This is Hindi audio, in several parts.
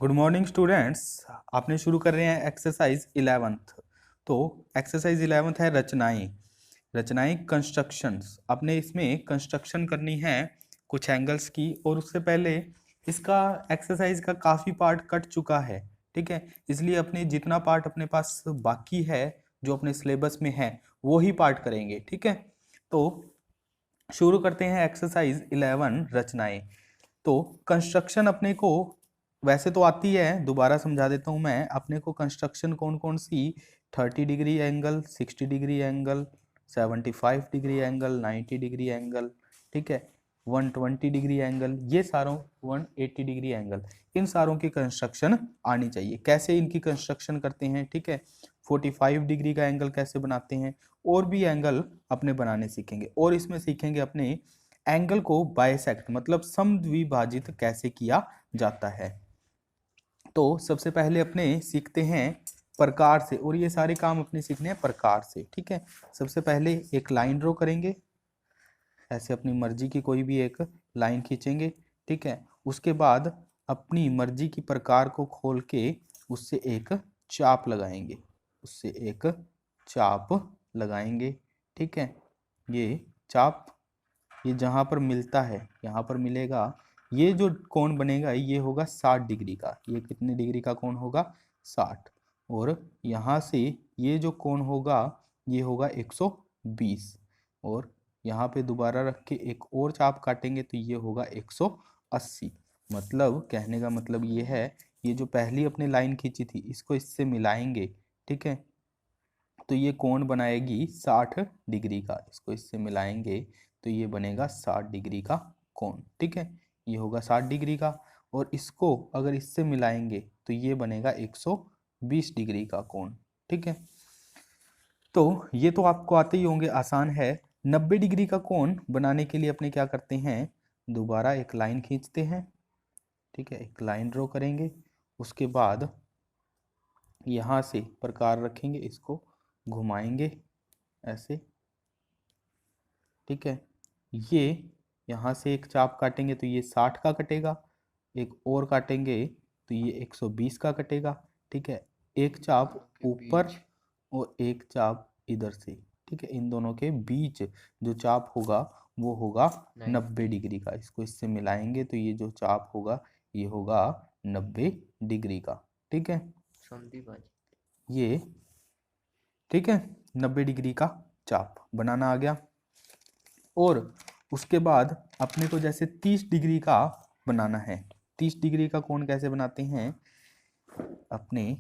Good morning students. आपने शुरू कर रहे हैं एक्सरसाइज 11th। तो एक्सरसाइज 11th है रचनाएं कंस्ट्रक्शंस। आपने इसमें कंस्ट्रक्शन करनी है कुछ एंगल्स की, और उससे पहले इसका एक्सरसाइज का काफ़ी पार्ट कट चुका है। ठीक है, इसलिए अपने जितना पार्ट अपने पास बाकी है जो अपने सिलेबस में है वो ही पार्ट करेंगे। ठीक है, तो शुरू करते हैं एक्सरसाइज 11 रचनाएं। तो कंस्ट्रक्शन अपने को वैसे तो आती है, दोबारा समझा देता हूँ मैं अपने को। कंस्ट्रक्शन कौन कौन सी, 30 degree angle, 60 degree angle, 75 degree angle, 90 degree angle, ठीक है, 120 डिग्री एंगल, ये सारों 180 डिग्री एंगल, इन सारों की कंस्ट्रक्शन आनी चाहिए। कैसे इनकी कंस्ट्रक्शन करते हैं, ठीक है, 45 डिग्री का एंगल कैसे बनाते हैं, और भी एंगल अपने बनाने सीखेंगे। और इसमें सीखेंगे अपने एंगल को बाइसेक्ट मतलब समद्विभाजित कैसे किया जाता है। तो सबसे पहले अपने सीखते हैं प्रकार से, और ये सारे काम अपने सीखने हैं प्रकार से। ठीक है, सबसे पहले एक लाइन ड्रॉ करेंगे, ऐसे अपनी मर्जी की कोई भी एक लाइन खींचेंगे। ठीक है, उसके बाद अपनी मर्जी की प्रकार को खोल के उससे एक चाप लगाएंगे, उससे एक चाप लगाएंगे। ठीक है, ये चाप ये जहाँ पर मिलता है, यहाँ पर मिलेगा, ये जो कोण बनेगा ये होगा 60 डिग्री का। ये कितने डिग्री का कोण होगा, 60। और यहाँ से ये जो कोण होगा ये होगा 120। और यहाँ पे दोबारा रख के एक और चाप काटेंगे तो ये होगा 180। मतलब कहने का मतलब ये है, ये जो पहली अपने लाइन खींची थी इसको इससे मिलाएंगे। ठीक है, तो ये कोण बनाएगी 60 डिग्री का, इसको इससे मिलाएंगे तो ये बनेगा 60 डिग्री का कोण। ठीक है, ये होगा 60 डिग्री का, और इसको अगर इससे मिलाएंगे तो ये बनेगा 120 डिग्री का कोण। ठीक है, तो ये तो आपको आते ही होंगे, आसान है। 90 डिग्री का कोण बनाने के लिए अपने क्या करते हैं, दोबारा एक लाइन खींचते हैं। ठीक है, एक लाइन ड्रॉ करेंगे, उसके बाद यहाँ से प्रकार रखेंगे, इसको घुमाएंगे ऐसे। ठीक है, ये यहाँ से एक चाप काटेंगे तो ये 60 का कटेगा, एक और काटेंगे तो ये 120 का कटेगा। ठीक है, एक चाप ऊपर और एक चाप इधर से। ठीक है, इन दोनों के बीच जो चाप होगा वो होगा 90 डिग्री का। इसको इससे मिलाएंगे तो ये जो चाप होगा ये होगा 90 डिग्री का। ठीक है, ये ठीक है 90 डिग्री का चाप बनाना आ गया। और उसके बाद अपने को जैसे 30 डिग्री का बनाना है। 30 डिग्री का कोण कैसे बनाते हैं, अपने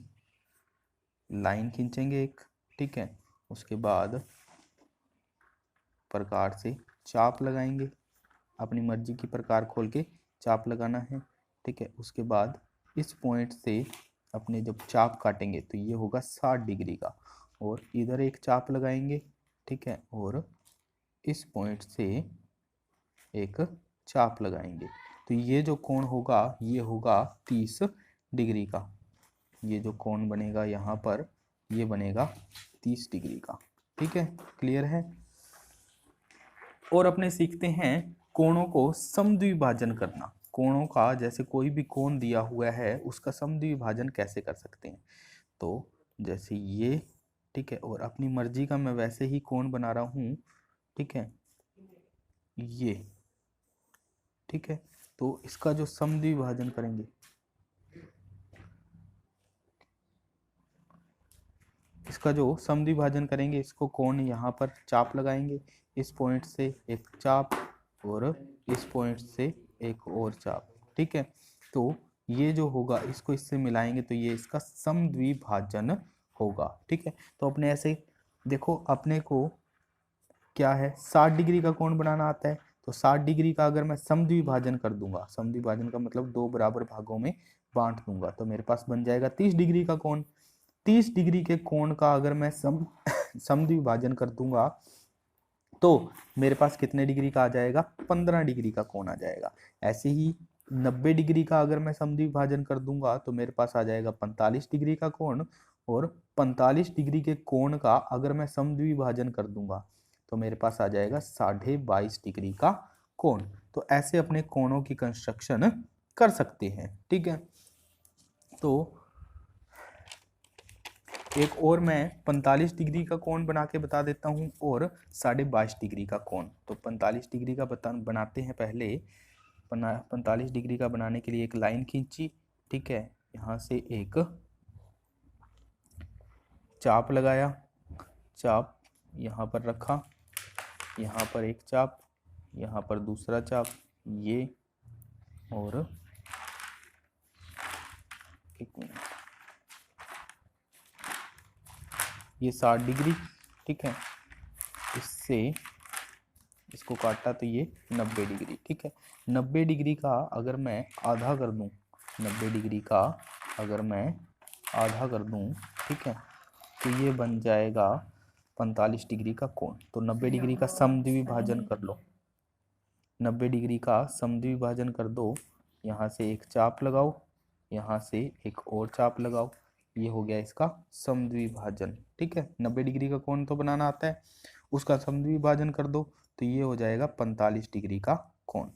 लाइन खींचेंगे एक। ठीक है, उसके बाद प्रकार से चाप लगाएंगे, अपनी मर्जी की प्रकार खोल के चाप लगाना है। ठीक है, उसके बाद इस पॉइंट से अपने जब चाप काटेंगे तो ये होगा 60 डिग्री का, और इधर एक चाप लगाएंगे। ठीक है, और इस पॉइंट से एक चाप लगाएंगे तो ये जो कोण होगा ये होगा 30 डिग्री का। ये जो कोण बनेगा यहाँ पर ये बनेगा 30 डिग्री का। ठीक है, क्लियर है। और अपने सीखते हैं कोणों को समद्विभाजन करना। कोणों का जैसे कोई भी कोण दिया हुआ है उसका समद्विभाजन कैसे कर सकते हैं। तो जैसे ये, ठीक है, और अपनी मर्जी का मैं वैसे ही कोण बना रहा हूँ। ठीक है, ये ठीक है, तो इसका जो समद्विभाजन करेंगे, इसका जो समद्विभाजन करेंगे, इसको कोण यहाँ पर चाप लगाएंगे, इस पॉइंट से एक चाप और इस पॉइंट से एक और चाप। ठीक है, तो ये जो होगा इसको इससे मिलाएंगे तो ये इसका समद्विभाजन होगा। ठीक है, तो अपने ऐसे देखो, अपने को क्या है 60 डिग्री का कोण बनाना आता है, तो 60 डिग्री का अगर मैं समद्विभाजन कर दूंगा, समद्विभाजन का मतलब दो बराबर भागों में बांट दूंगा, तो मेरे पास बन जाएगा 30 डिग्री का कोण। 30 डिग्री के कोण का अगर मैं समद्विभाजन कर दूंगा तो मेरे पास कितने डिग्री का आ जाएगा, 15 डिग्री का कोण आ जाएगा। ऐसे ही 90 डिग्री का अगर मैं समद्विभाजन कर दूंगा तो मेरे पास आ जाएगा 45 डिग्री का कोण, और 45 डिग्री के कोण का अगर मैं समद्विभाजन कर दूंगा तो मेरे पास आ जाएगा 22.5 डिग्री का कोण। तो ऐसे अपने कोणों की कंस्ट्रक्शन कर सकते हैं। ठीक है, तो एक और मैं 45 डिग्री का कोण बना के बता देता हूँ और 22.5 डिग्री का कोण। तो 45 डिग्री का बनाते हैं पहले। 45 डिग्री का बनाने के लिए एक लाइन खींची, ठीक है, यहाँ से एक चाप लगाया, चाप यहाँ पर रखा, यहाँ पर एक चाप, यहाँ पर दूसरा चाप, ये, और एक मिनट, ये 60 डिग्री, ठीक है, इससे इसको काटा तो ये 90 डिग्री, ठीक है। 90 डिग्री का अगर मैं आधा कर दूं, 90 डिग्री का अगर मैं आधा कर दूं, ठीक है, तो ये बन जाएगा 45 डिग्री का कोण। तो 90 डिग्री का समद्विभाजन कर लो, 90 डिग्री का समद्विभाजन कर दो, यहाँ से एक चाप लगाओ, यहाँ से एक और चाप लगाओ, ये हो गया इसका समद्विभाजन, ठीक है। 90 डिग्री का कोण तो बनाना आता है, उसका समद्विभाजन कर दो तो ये हो जाएगा 45 डिग्री का कोण।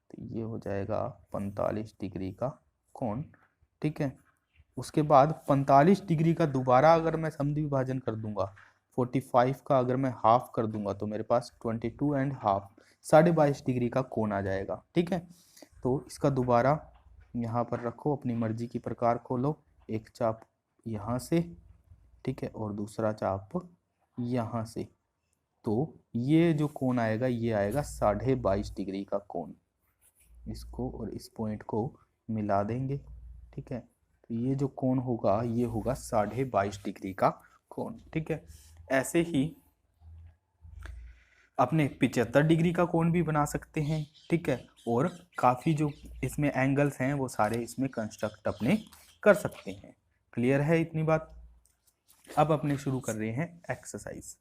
तो ये हो जाएगा 45 डिग्री का कोण, ठीक है। उसके बाद 45 डिग्री का दोबारा अगर मैं समद्विभाजन कर दूंगा, 45 का अगर मैं हाफ कर दूंगा तो मेरे पास 22 एंड हाफ 22.5 डिग्री का कोण आ जाएगा, ठीक है। तो इसका दोबारा यहाँ पर रखो, अपनी मर्जी की प्रकार खोलो, एक चाप यहाँ से, ठीक है, और दूसरा चाप यहाँ से। तो ये जो कोण आएगा ये आएगा 22.5 डिग्री का कोण। इसको और इस पॉइंट को मिला देंगे, ठीक है, तो ये जो कोण होगा ये होगा 22.5 डिग्री का कोण, ठीक है। ऐसे ही अपने 75 डिग्री का कोण भी बना सकते हैं, ठीक है, और काफ़ी जो इसमें एंगल्स हैं वो सारे इसमें कंस्ट्रक्ट अपने कर सकते हैं। क्लियर है इतनी बात? अब अपने शुरू कर रहे हैं एक्सरसाइज।